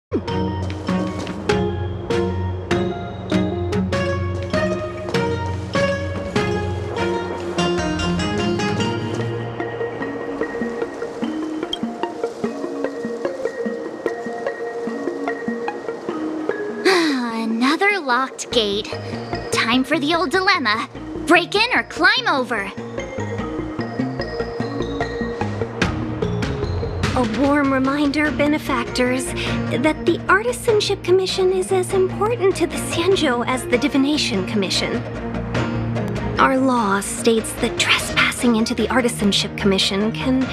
Another locked gate. Time for the old dilemma. Break in or climb over. A warm reminder, benefactors, that the Artisanship Commission is as important to the Xianzhou as the Divination Commission. Our law states that trespassing into the Artisanship Commission can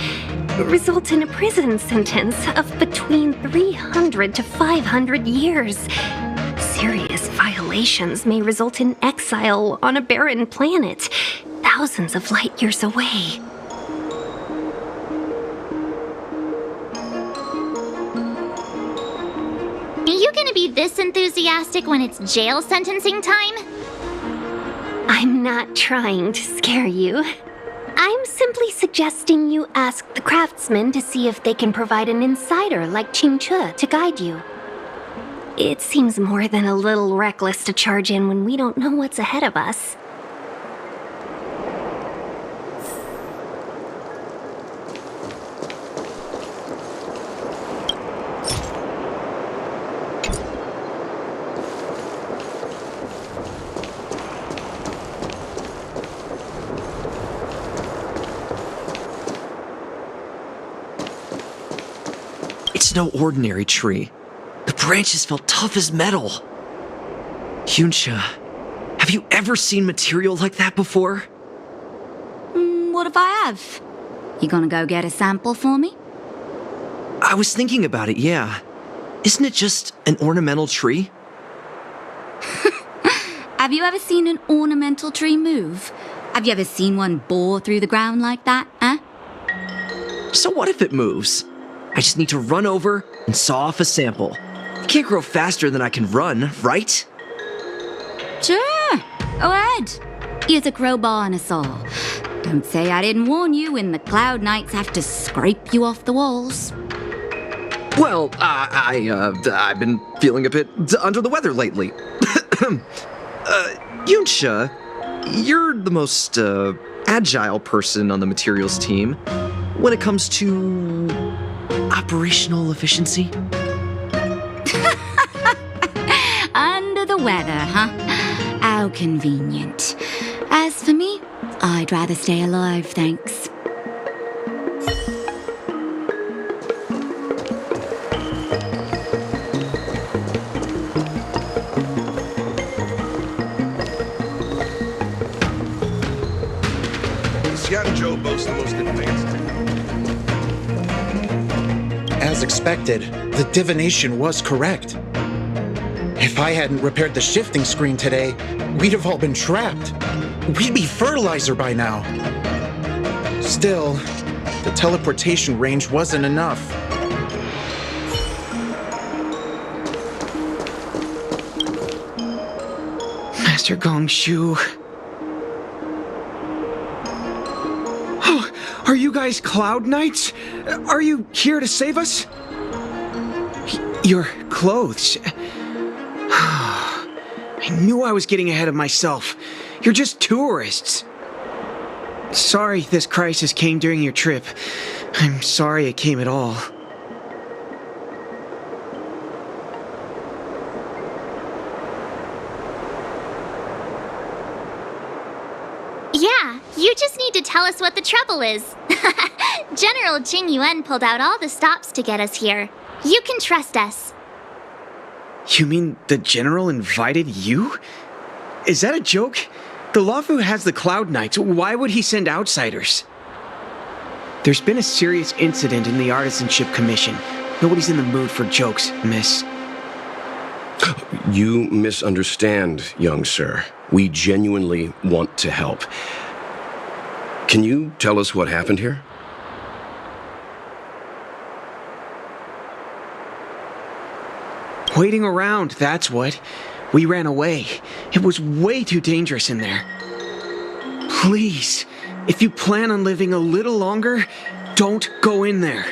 result in a prison sentence of between 300 to 500 years. Serious violations may result in exile on a barren planet, thousands of light years away. Are you gonna be this enthusiastic when it's jail sentencing time? I'm not trying to scare you. I'm simply suggesting you ask the craftsmen to see if they can provide an insider like Qingche to guide you. It seems more than a little reckless to charge in when we don't know what's ahead of us. It's no ordinary tree. The branches felt tough as metal. Hyuncha, have you ever seen material like that before? What if I have? You gonna go get a sample for me? I was thinking about it, yeah. Isn't it just an ornamental tree? Have you ever seen an ornamental tree move? Have you ever seen one bore through the ground like that, huh? So what if it moves? I just need to run over and saw off a sample. It can't grow faster than I can run, right? Sure, go ahead. Here's a crowbar and a saw. Don't say I didn't warn you when the Cloud Knights have to scrape you off the walls. Well, I've been feeling a bit under the weather lately. Yunsha, you're the most agile person on the materials team when it comes to operational efficiency. Under the weather, huh? How convenient. As for me, I'd rather stay alive, thanks. Xianzhou boasts the most advanced. As expected, the divination was correct. If I hadn't repaired the shifting screen today, we'd have all been trapped. We'd be fertilizer by now. Still, the teleportation range wasn't enough. Master Gongshu. Oh, are you guys Cloud Knights? Are you here to save us? Your clothes. I knew I was getting ahead of myself. You're just tourists. Sorry this crisis came during your trip. I'm sorry it came at all. Yeah, you just need to tell us what the trouble is. General Jing Yuan pulled out all the stops to get us here. You can trust us. You mean the General invited you? Is that a joke? The Luofu has the Cloud Knights. Why would he send outsiders? There's been a serious incident in the Artisanship Commission. Nobody's in the mood for jokes, miss. You misunderstand, young sir. We genuinely want to help. Can you tell us what happened here? Waiting around, that's what. We ran away. It was way too dangerous in there. Please, if you plan on living a little longer, don't go in there.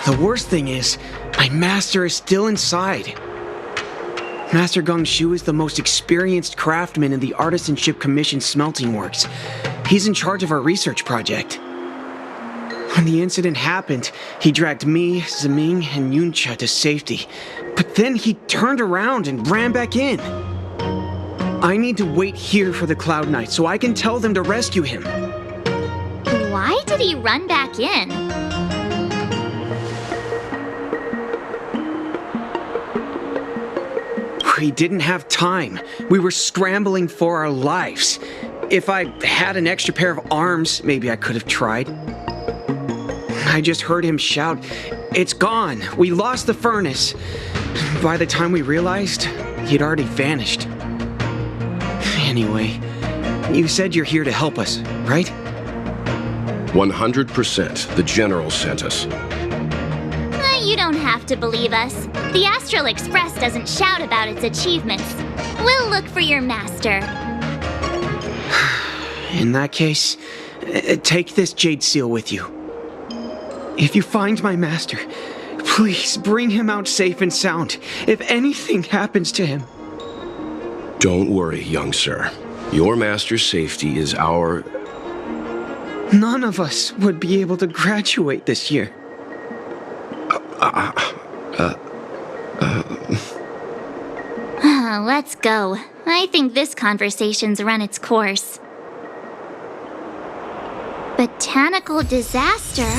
The worst thing is, my master is still inside. Master Gong-Shu is the most experienced craftsman in the Artisanship Commission smelting works. He's in charge of our research project. When the incident happened, he dragged me, Zeming, and Yuncha to safety. But then he turned around and ran back in. I need to wait here for the Cloud Knight so I can tell them to rescue him. Why did he run back in? We didn't have time. We were scrambling for our lives. If I had an extra pair of arms, maybe I could have tried. I just heard him shout, "It's gone! We lost the furnace!" By the time we realized, he'd already vanished. Anyway, you said you're here to help us, right? 100%. The General sent us. You don't have to believe us. The Astral Express doesn't shout about its achievements. We'll look for your master. In that case, take this jade seal with you. If you find my master, please bring him out safe and sound. If anything happens to him. Don't worry, young sir. Your master's safety is our... None of us would be able to graduate this year. Let's go. I think this conversation's run its course. Botanical disaster?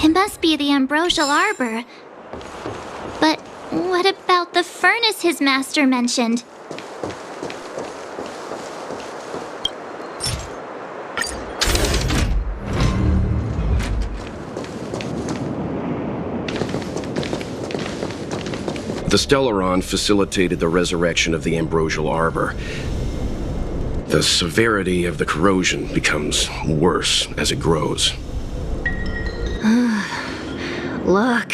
It must be the ambrosial arbor. But what about the furnace his master mentioned? The Stellaron facilitated the resurrection of the ambrosial arbor. The severity of the corrosion becomes worse as it grows. Look,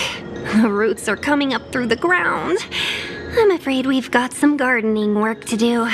the roots are coming up through the ground. I'm afraid we've got some gardening work to do.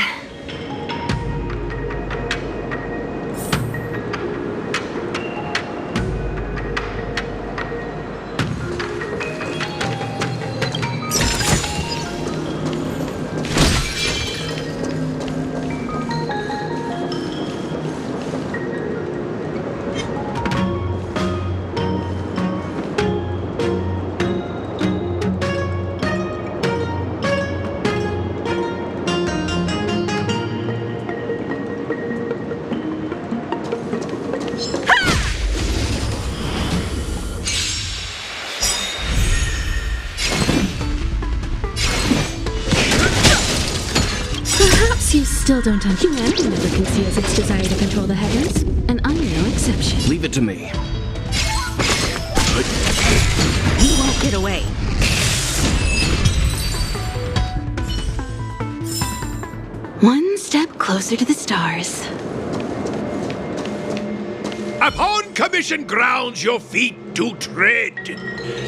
You still don't Humanity never conceals its desire to control the heavens, and I'm no exception. Leave it to me. You won't get away. One step closer to the stars. Upon commission grounds your feet do tread.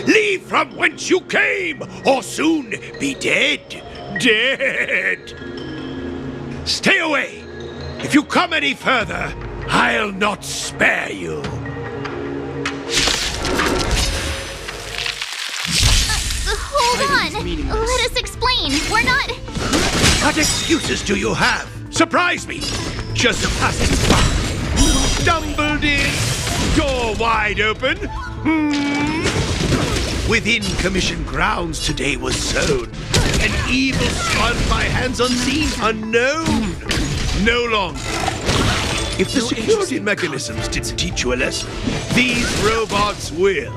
Leave from whence you came, or soon be dead. Dead! Stay away! If you come any further, I'll not spare you. Hold on! Let us explain. We're not... What excuses do you have? Surprise me! Just passing by. Stumbled in, door wide open. Within commission grounds today was sown an evil spun by hands unseen, unknown. No longer. If the security mechanisms didn't teach you a lesson, these robots will.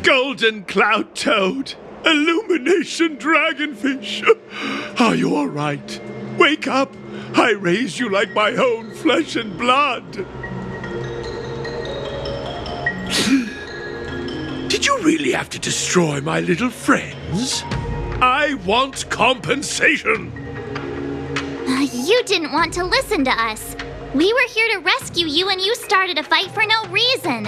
Golden Cloud Toad, Illumination Dragonfish. Are you all right? Wake up! I raised you like my own flesh and blood. Did you really have to destroy my little friends? I want compensation. You didn't want to listen to us. We were here to rescue you and you started a fight for no reason.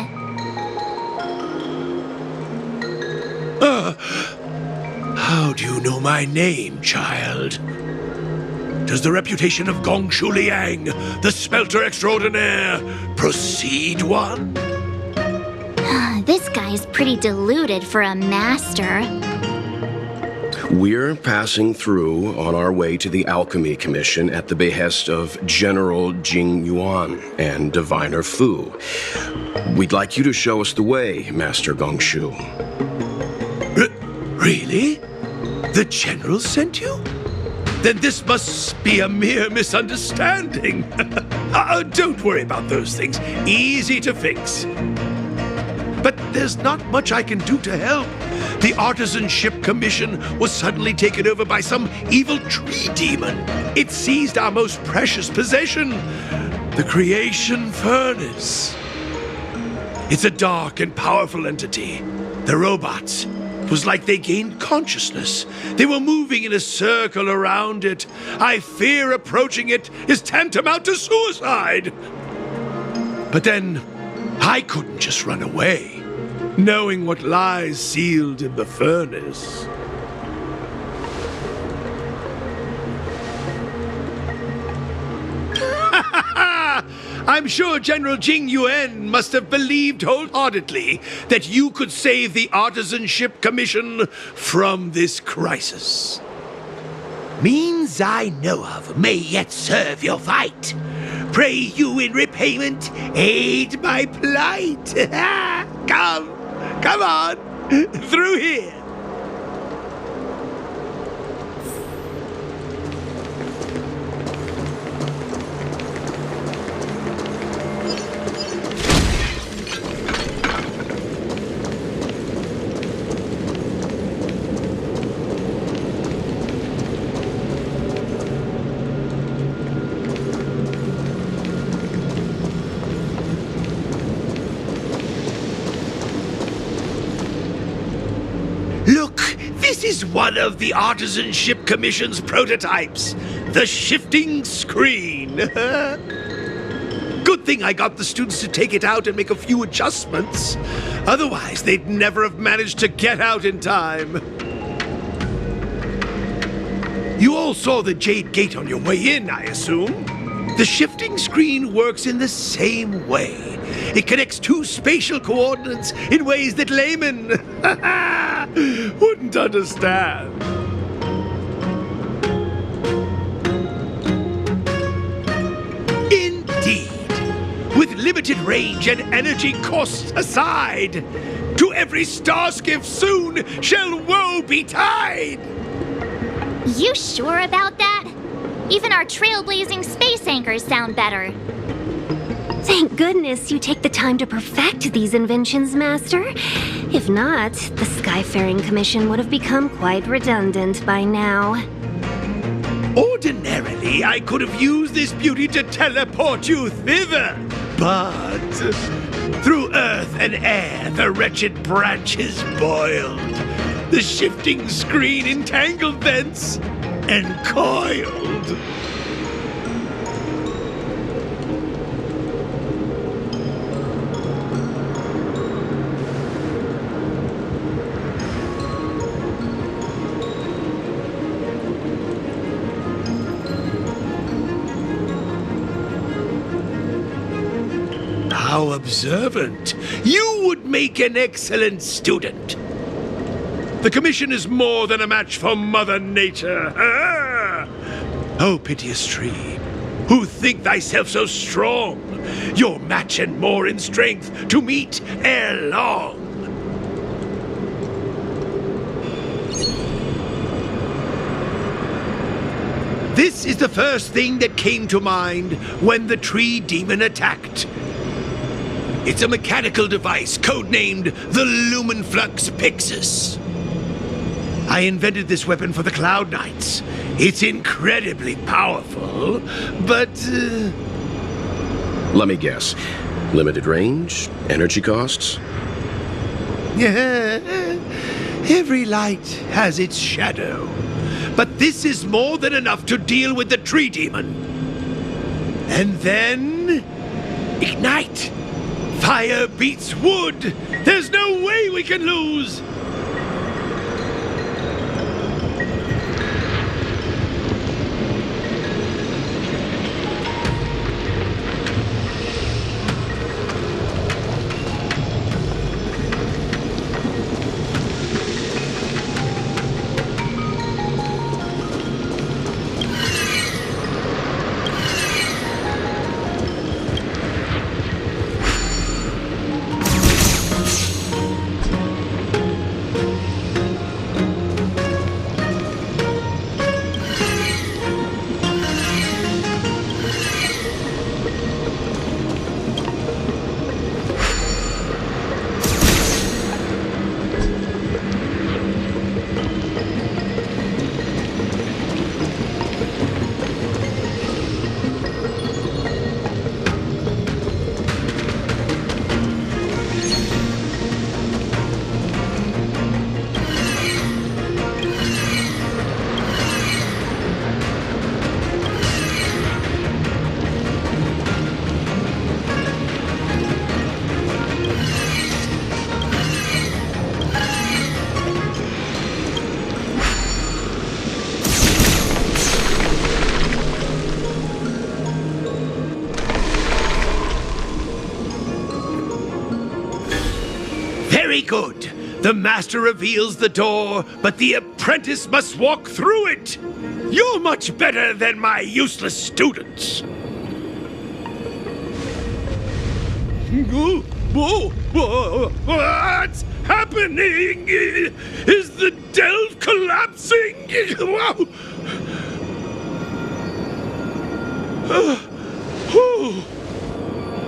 How do you know my name, child? Does the reputation of Gongshu Liang, the smelter extraordinaire, precede one? This guy's pretty deluded for a master. We're passing through on our way to the Alchemy Commission at the behest of General Jing Yuan and Diviner Fu. We'd like you to show us the way, Master Gongshu. Really? The General sent you? Then this must be a mere misunderstanding. Don't worry about those things. Easy to fix. But there's not much I can do to help. The Artisanship Commission was suddenly taken over by some evil tree demon. It seized our most precious possession, the Creation Furnace. It's a dark and powerful entity. The robots, it was like they gained consciousness. They were moving in a circle around it. I fear approaching it is tantamount to suicide. But then, I couldn't just run away, knowing what lies sealed in the furnace. I'm sure General Jing Yuan must have believed wholeheartedly that you could save the Artisanship Commission from this crisis. Means I know of may yet serve your fight. Pray you in repayment aid my plight. Come on, through here. This is one of the Artisanship Commission's prototypes, the shifting screen. Good thing I got the students to take it out and make a few adjustments. Otherwise, they'd never have managed to get out in time. You all saw the Jade Gate on your way in, I assume? The shifting screen works in the same way. It connects two spatial coordinates in ways that laymen wouldn't understand. Indeed. With limited range and energy costs aside, to every starskiff soon shall woe betide. You sure about that? Even our trailblazing space anchors sound better. Thank goodness you take the time to perfect these inventions, Master. If not, the Skyfaring Commission would have become quite redundant by now. Ordinarily, I could have used this beauty to teleport you thither, but through earth and air, the wretched branches boiled. The shifting screen entangled thence and coiled. How observant. You would make an excellent student. The Commission is more than a match for Mother Nature. Oh, piteous tree, who think thyself so strong, your match and more in strength to meet ere long. This is the first thing that came to mind when the tree demon attacked. It's a mechanical device codenamed the Lumenflux Pixis. I invented this weapon for the Cloud Knights. It's incredibly powerful, but... Let me guess. Limited range? Energy costs? Yeah, every light has its shadow. But this is more than enough to deal with the tree demon. And then... ignite! Fire beats wood! There's no way we can lose! good. The master reveals the door, but the apprentice must walk through it. You're much better than my useless students. What's happening? Is the delve collapsing?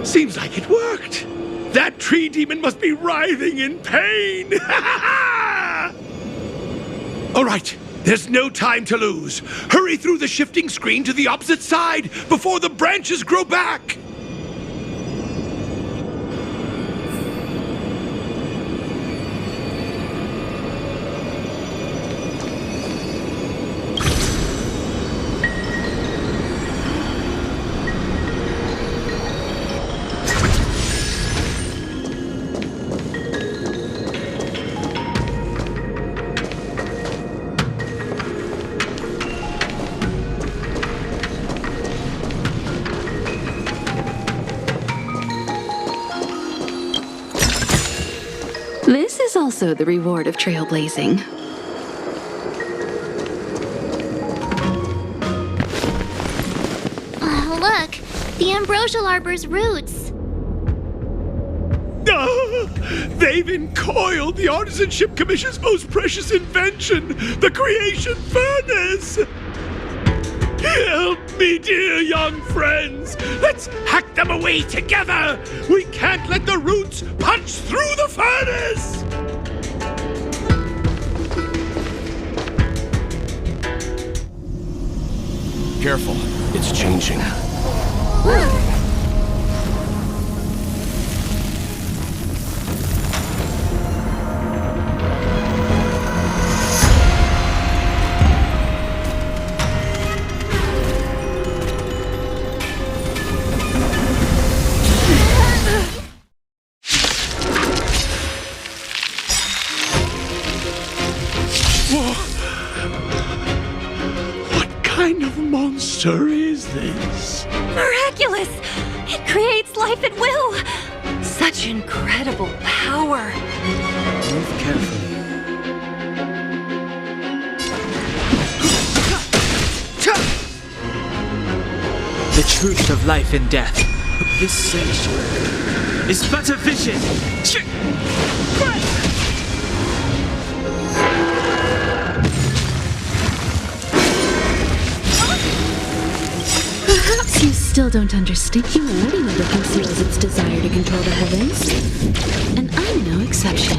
Seems like it worked. That tree demon must be writhing in pain. All right, there's no time to lose. Hurry through the shifting screen to the opposite side before the branches grow back. This is also the reward of trailblazing. Oh, look, the ambrosial arbor's roots. They've encoiled the Artisanship Commission's most precious invention, the creation furnace! Help me, dear young friends! Let's hack them away together! We can't let the roots punch through the furnace! Careful, it's changing. What kind of monster is this? Miraculous! It creates life at will! Such incredible power! Move carefully. The truth of life and death. This sanctuary is but a vision. Perhaps you still don't understand. Humanity never conceals its desire to control the heavens. And I'm no exception.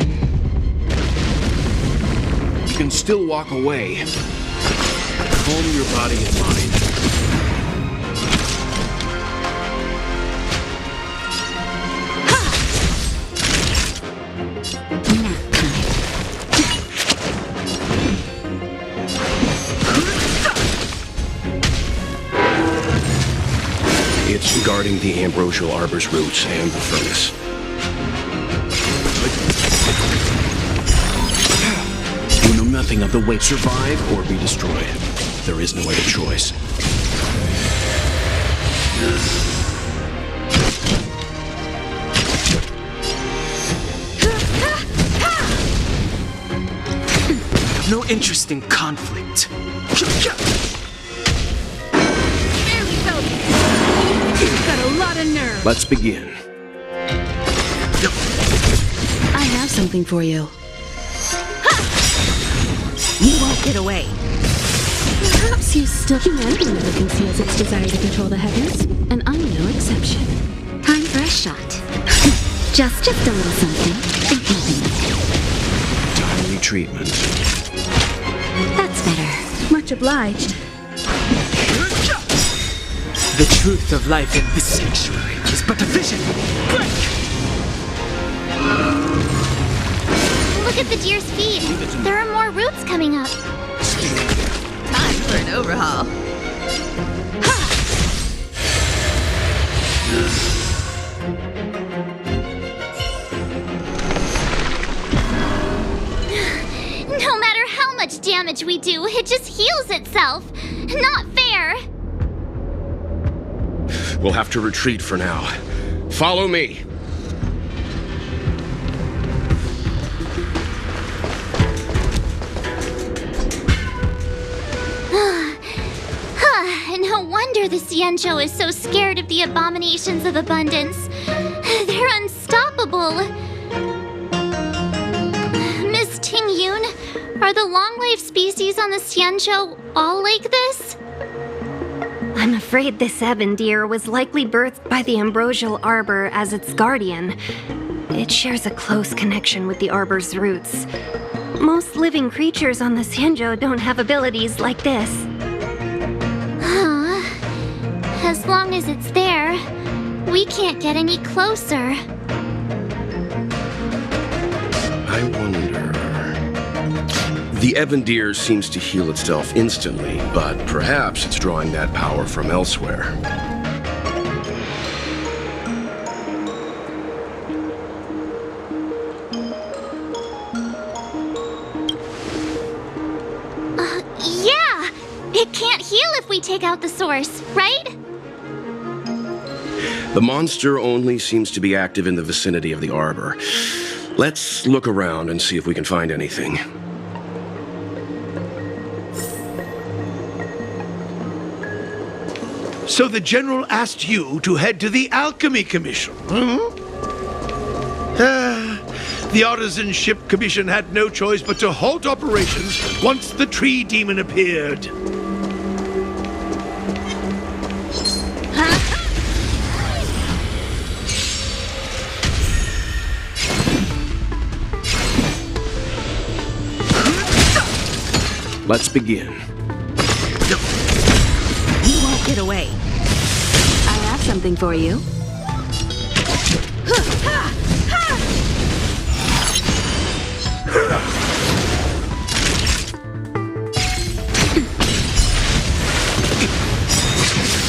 You can still walk away. Calm your body and mind. It's guarding the ambrosial arbor's roots and the furnace. You know nothing of the way to survive or be destroyed. There is no other choice. No interest in conflict. You've got a lot of nerve. Let's begin. I have something for you. You won't get away. Perhaps you still... Humanity never conceals its desire to control the heavens, and I'm no exception. Time for a shot. Just a little something. Think nothing of it. Timely treatment. That's better. Much obliged. The truth of life in this sanctuary is but a vision. Look at the deer's feet. There are more roots coming up. Time for an overhaul. No matter how much damage we do, it just heals itself. Not fair. We'll have to retreat for now. Follow me. No wonder the Xianzhou is so scared of the abominations of abundance. They're unstoppable. Miss Tingyun, are the long-life species on the Xianzhou all like this? I'm afraid this ebon deer was likely birthed by the ambrosial arbor as its guardian. It shares a close connection with the arbor's roots. Most living creatures on the Xianzhou don't have abilities like this. As long as it's there, we can't get any closer. I wonder... The ebon deer seems to heal itself instantly, but perhaps it's drawing that power from elsewhere. Yeah! It can't heal if we take out the source, right? The monster only seems to be active in the vicinity of the arbor. Let's look around and see if we can find anything. So the General asked you to head to the Alchemy Commission, The Artisan Ship Commission had no choice but to halt operations once the tree demon appeared. Let's begin. You won't get away. I have something for you.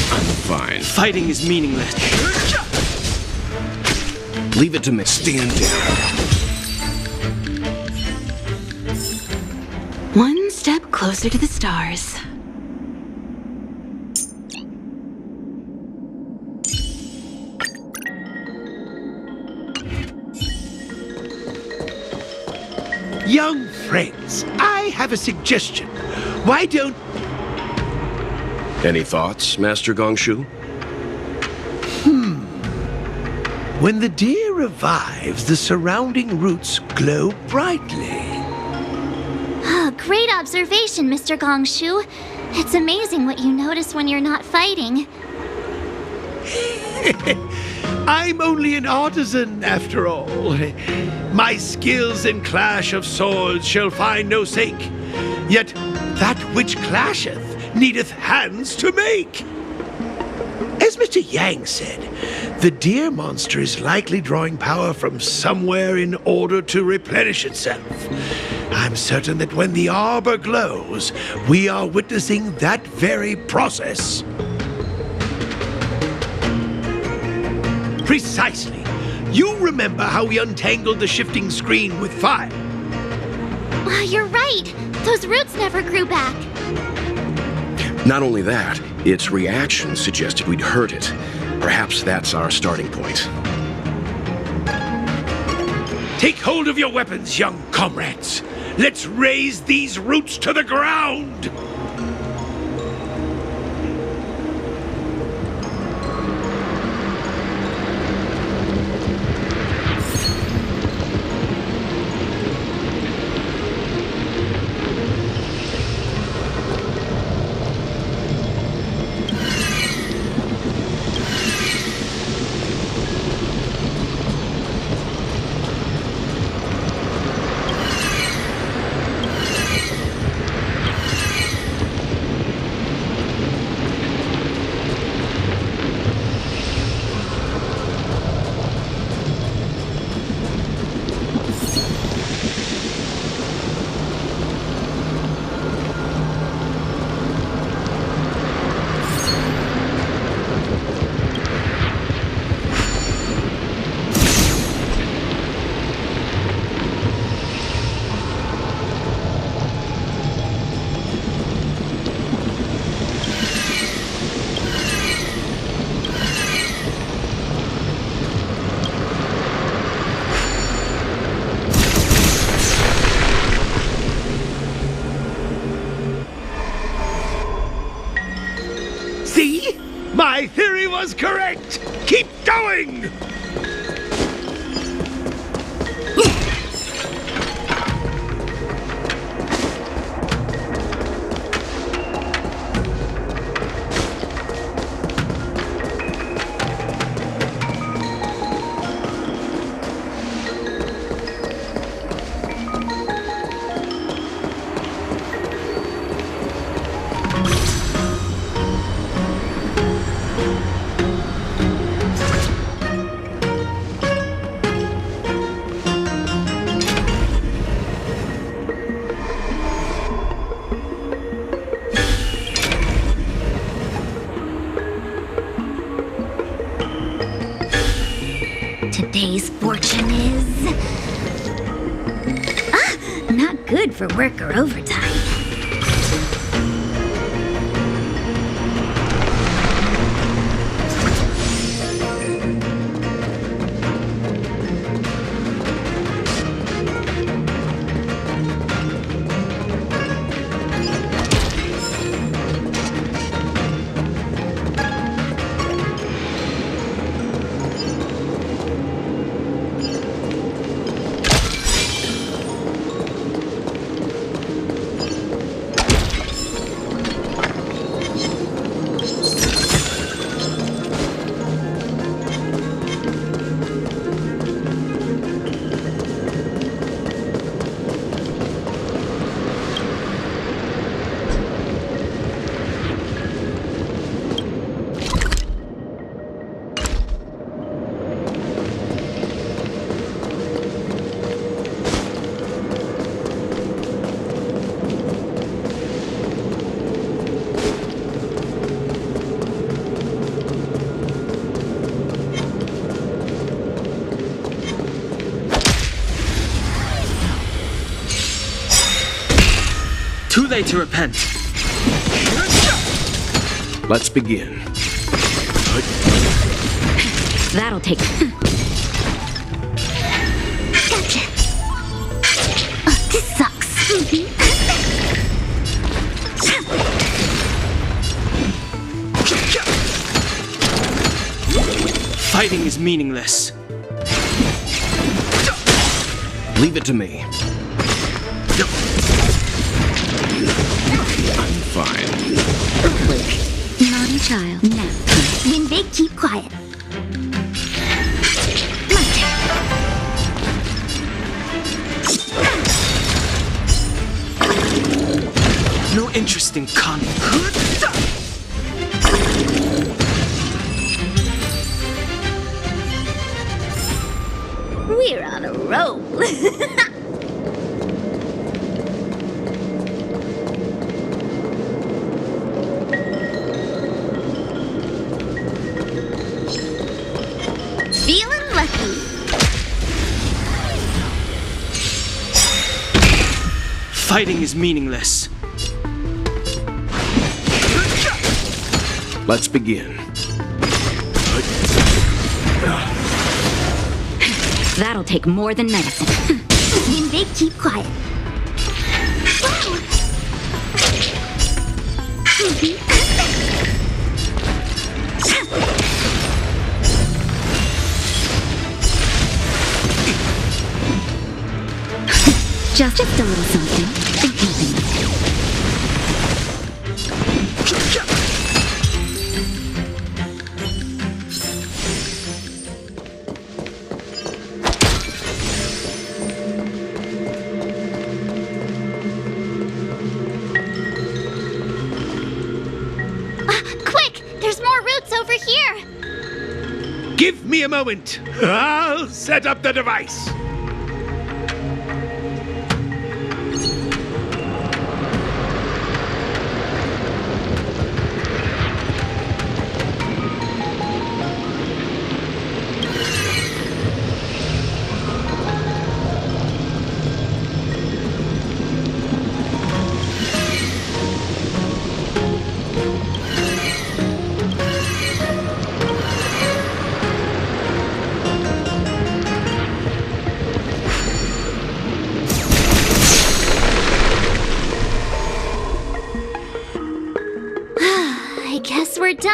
I'm fine. Fighting is meaningless. Leave it to me. Stand down. One step closer to the stars. Young friends, I have a suggestion. Why don't... Any thoughts, Master Gongshu? When the deer revives, the surrounding roots glow brightly. Great observation, Mr. Gongshu. It's amazing what you notice when you're not fighting. I'm only an artisan, after all. My skills in clash of swords shall find no sake. Yet that which clasheth needeth hands to make. As Mr. Yang said, the deer monster is likely drawing power from somewhere in order to replenish itself. I'm certain that when the arbor glows, we are witnessing that very process. Precisely. You remember how we untangled the shifting screen with fire? You're right. Those roots never grew back. Not only that, its reaction suggested we'd hurt it. Perhaps that's our starting point. Take hold of your weapons, young comrades. Let's raze these roots to the ground! See? My theory was correct! Keep going! Today's fortune is... not good for work or overtime. Too late to repent. Let's begin. That'll take... Gotcha. This sucks. Fighting is meaningless. Leave it to me. I'm fine. Luke, naughty child. Now, When big, keep quiet. My turn. No interest in conflict. We're on a roll. Feeling lucky. Fighting is meaningless. Let's begin. that'll take more than medicine. When big, keep quiet. Wow. Just a little something. Think nothing of it. Quick! There's more routes over here! Give me a moment. I'll set up the device.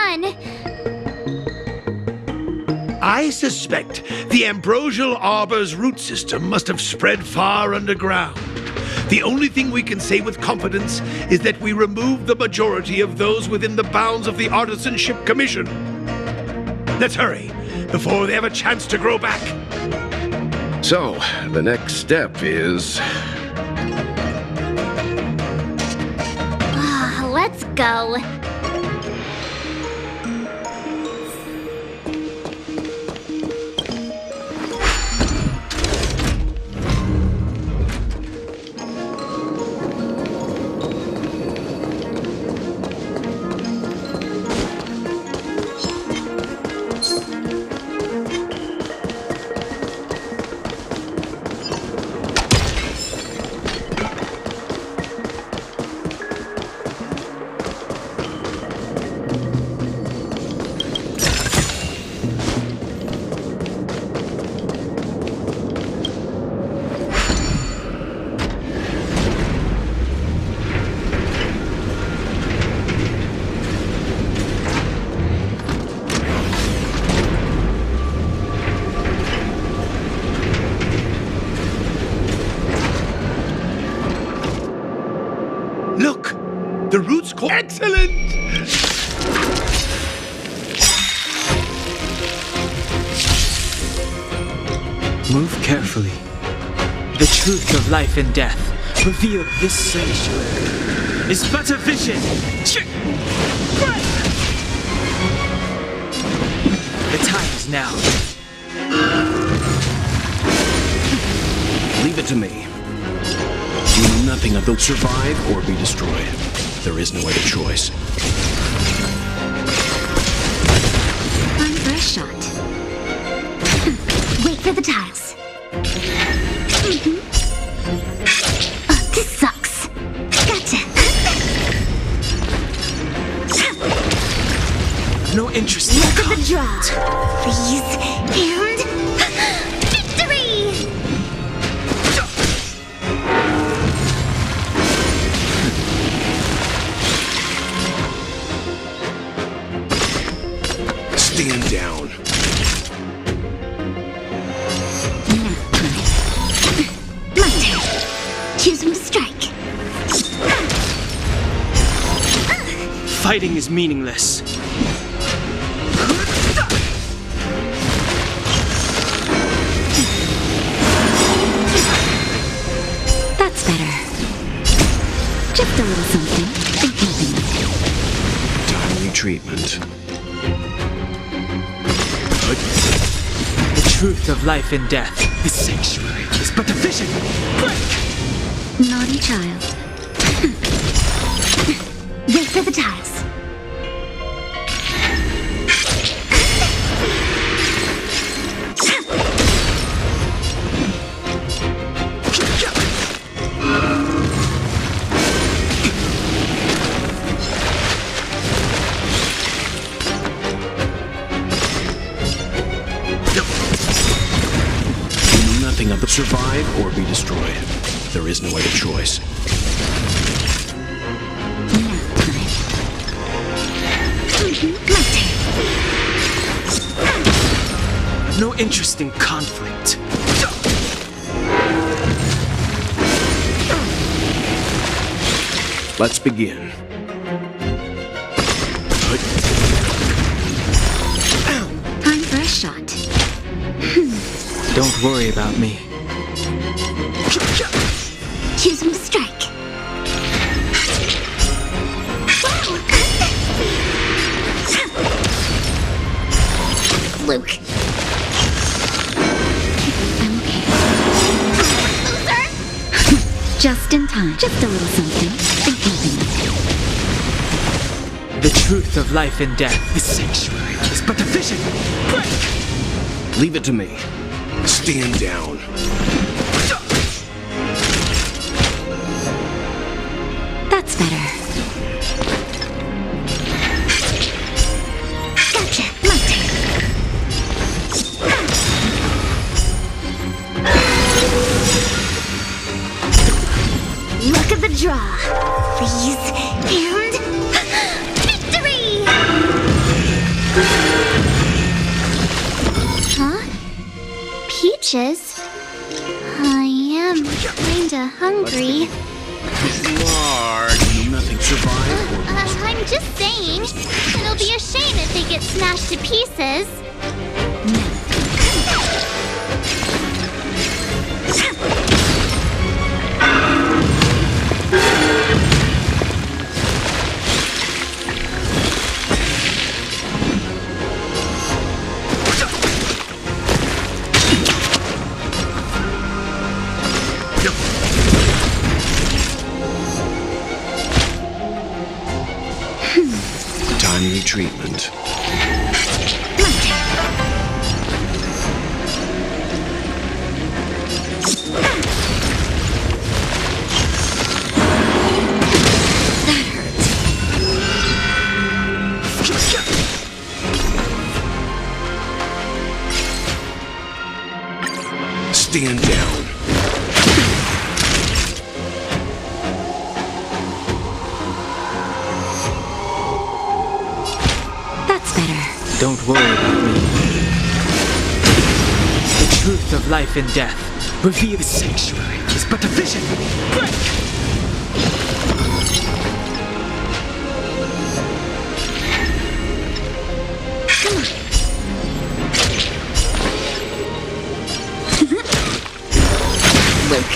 on! I suspect the ambrosial arbor's root system must have spread far underground. The only thing we can say with confidence is that we removed the majority of those within the bounds of the Artisanship Commission. Let's hurry, before they have a chance to grow back. So, the next step is... Let's go. Look! The root's core. Excellent! Move carefully. The truth of life and death revealed this sanctuary is but a vision. The time is now. Leave it to me. Do nothing of those survive or be destroyed. There is no other choice. Time for a shot. Wait for the tiles. This sucks. Gotcha. No interest in Look at the draw. Freeze and victory! Stand down. My turn. Choose when to strike. Fighting is meaningless. That's better. Just a little something. Think nothing of it. Timely treatment. The truth of life and death. This sanctuary is but a vision. Break! Naughty child. Wait for the tiles. Nothing of the survive or be destroyed. There is no other choice. No interest in conflict. Let's begin. Time for a shot. Don't worry about me. Choose when to strike. Luke. I'm okay. Just in time. Just a little something. Think nothing of it. The truth of life and death. This sanctuary is but a vision. Break! Leave it to me. Stand down. That's better. Gotcha. My turn. Look at the draw. Freeze and victory! Huh? Peaches? I am kinda hungry. Large, nothing survive. I'm just saying. It'll be a shame if they get smashed to pieces. Timely treatment. Stand down. That's better. Don't worry about me. The truth of life and death reveal the sanctuary is but a vision. Break!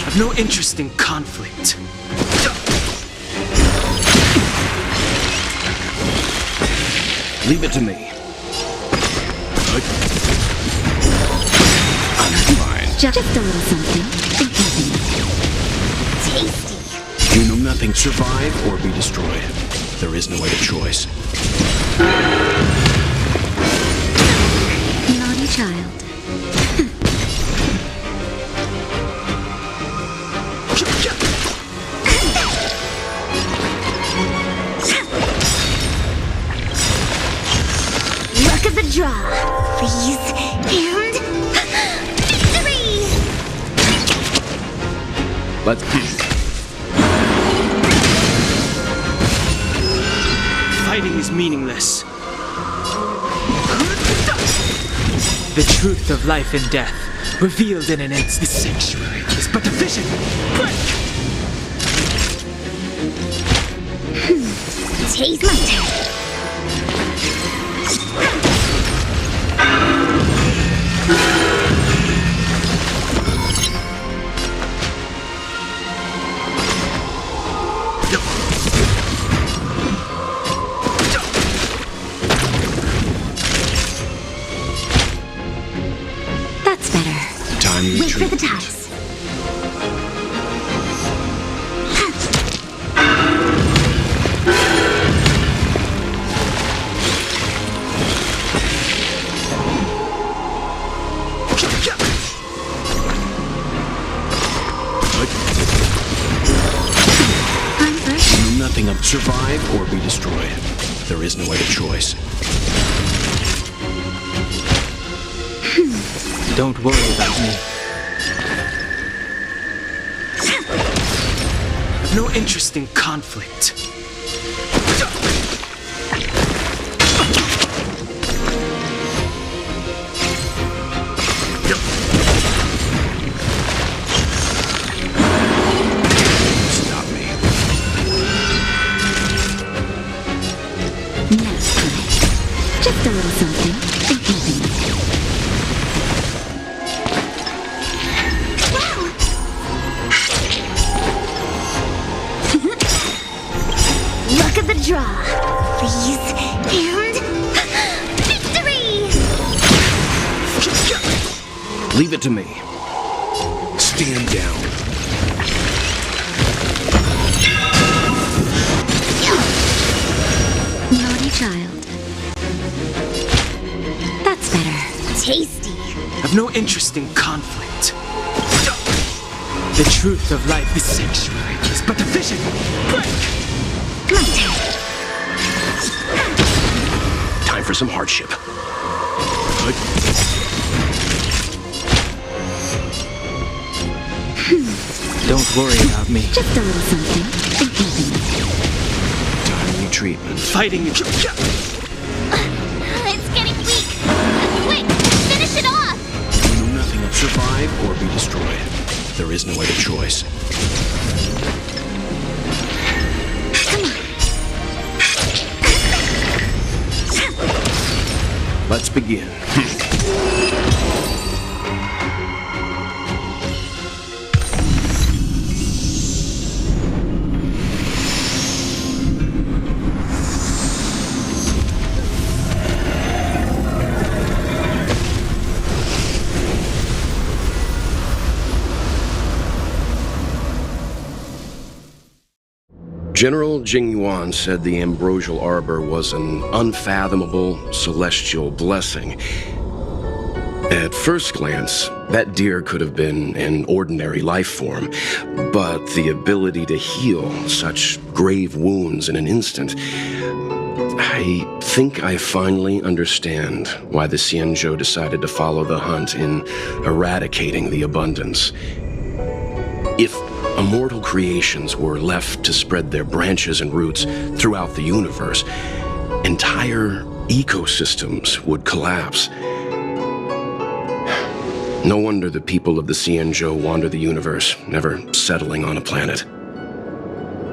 I've no interest in conflict. Leave it to me. I'm fine. Just a little something. Tasty. You know nothing survive or be destroyed. There is no other choice. Naughty child. Luck of the draw. Freeze and victory! Let's Fighting is meaningless. The truth of life and death, revealed in an instant. The sanctuary is but a vision. Break! Taste my turn. That's better. Timely Wait for the treatment. ties. I'm first. You know nothing of survive or be destroyed. There is no other choice. Don't worry about me. I've no interest in conflict. Stop me. Now, just a little something. Luck of the draw. Freeze and victory! Leave it to me. Stand down. Naughty child. That's better. Tasty. I've no interest in conflict. The truth of life, the sanctuary, is but a vision. Break! My turn. Time for some hardship. Don't worry about me. Just a little something. Timely treatment. Fighting is... It's is no other choice. Let's begin. General Jing Yuan said the ambrosial arbor was an unfathomable celestial blessing. At first glance, that deer could have been an ordinary life form, but the ability to heal such grave wounds in an instant... I think I finally understand why the Xianzhou decided to follow the hunt in eradicating the abundance. If immortal creations were left to spread their branches and roots throughout the universe, entire ecosystems would collapse. No wonder the people of the Xianzhou wander the universe, never settling on a planet.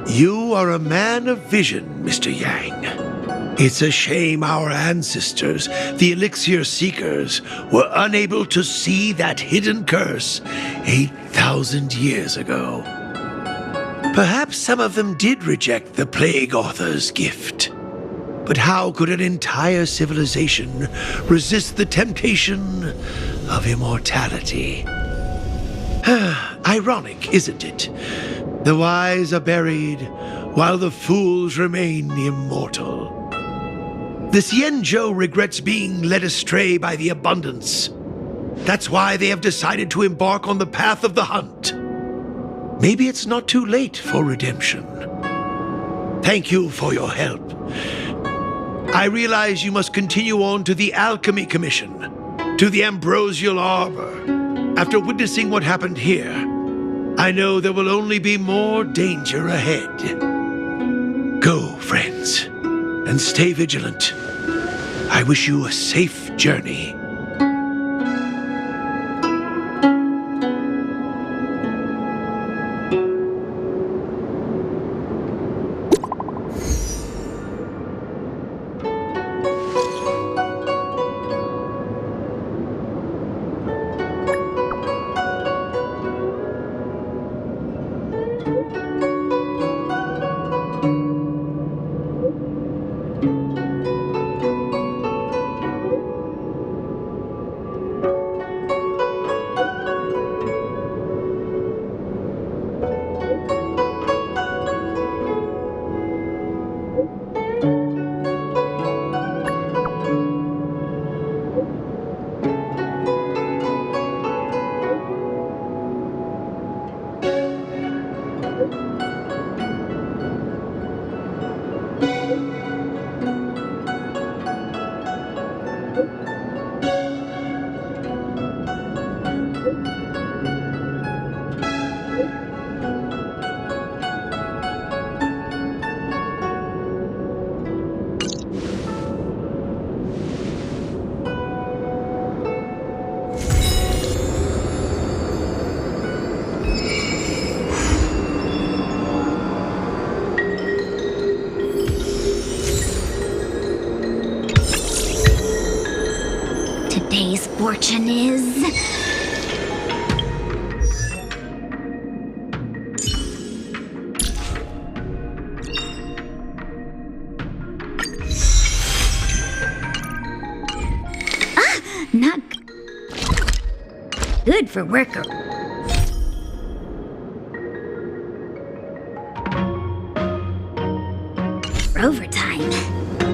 You are a man of vision, Mr. Yang. It's a shame our ancestors, the Elixir Seekers, were unable to see that hidden curse 8,000 years ago. Perhaps some of them did reject the Plague Author's gift. But how could an entire civilization resist the temptation of immortality? Ironic, isn't it? The wise are buried, while the fools remain immortal. The Xianzhou regrets being led astray by the abundance. That's why they have decided to embark on the path of the hunt. Maybe it's not too late for redemption. Thank you for your help. I realize you must continue on to the Alchemy Commission, to the Ambrosial Arbor. After witnessing what happened here, I know there will only be more danger ahead. Go, friends, and stay vigilant. I wish you a safe journey. Today's fortune is... Not good for worker. Overtime.